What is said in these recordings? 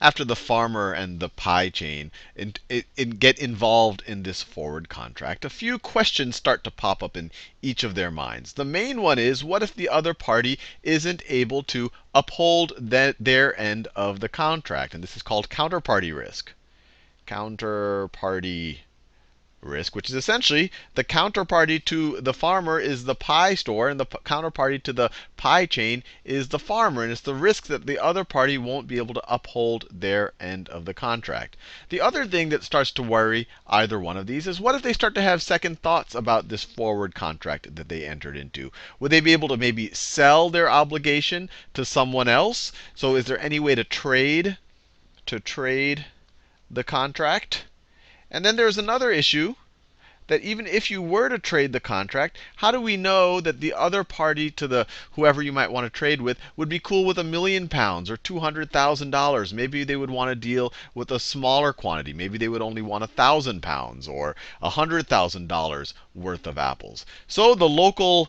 after the farmer and the pie chain get involved in this forward contract, a few questions start to pop up in each of their minds. The main one is, what if the other party isn't able to uphold their end of the contract? And this is called counterparty risk. Counterparty risk, which is essentially the counterparty to the farmer is the pie store, and the counterparty to the pie chain is the farmer. And it's the risk that the other party won't be able to uphold their end of the contract. The other thing that starts to worry either one of these is, what if they start to have second thoughts about this forward contract that they entered into? Would they be able to maybe sell their obligation to someone else? So is there any way to trade the contract? And then there's another issue, that even if you were to trade the contract, how do we know that the other party to the whoever you might want to trade with would be cool with £1,000,000 or $200,000? Maybe they would want to deal with a smaller quantity. Maybe they would only want £1,000 or $100,000 worth of apples. So the local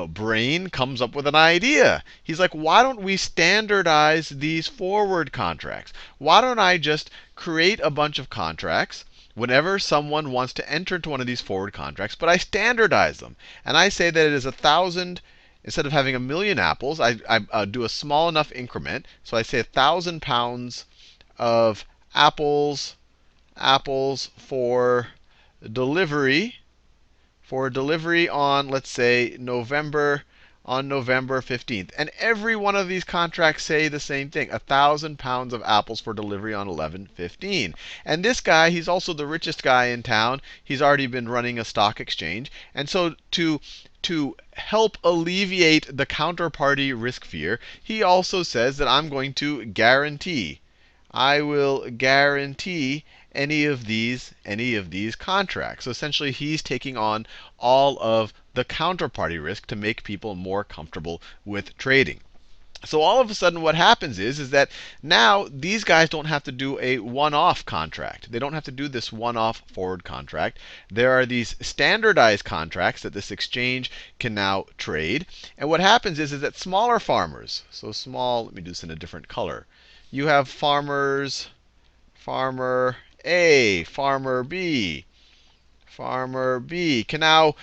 brain comes up with an idea. He's like, why don't we standardize these forward contracts? Why don't I just create a bunch of contracts whenever someone wants to enter into one of these forward contracts, but I standardize them. And I say that it is 1,000, instead of having 1,000,000 apples, I do a small enough increment. So I say 1,000 pounds of apples for delivery on, let's say, November 15th. And every one of these contracts say the same thing: 1,000 pounds of apples for delivery on 11/15. And this guy, he's also the richest guy in town. He's already been running a stock exchange. And so to help alleviate the counterparty risk fear, he also says that I'm going to guarantee. I will guarantee any of these contracts. So essentially, he's taking on all of the counterparty risk to make people more comfortable with trading. So all of a sudden, what happens is that now these guys don't have to do a one-off contract. They don't have to do this one-off forward contract. There are these standardized contracts that this exchange can now trade. And what happens is that smaller farmers, so small, let me do this in a different color. You have farmer A, farmer B. Farmer B can now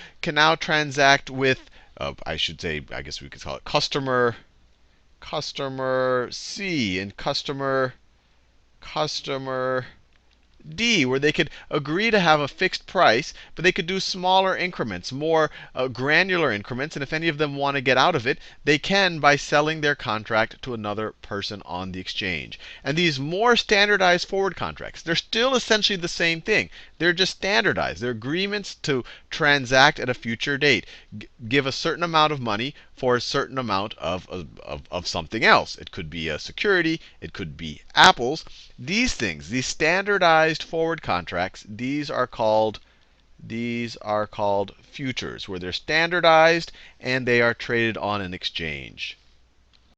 transact with, I should say, I guess we could call it customer C and customer D, where they could agree to have a fixed price, but they could do smaller increments, more granular increments. And if any of them want to get out of it, they can by selling their contract to another person on the exchange. And these more standardized forward contracts, they're still essentially the same thing. They're just standardized. They're agreements to transact at a future date. Give a certain amount of money for a certain amount of something else. It could be a security. It could be apples. These things, these standardized forward contracts, these are called futures, where they're standardized and they are traded on an exchange.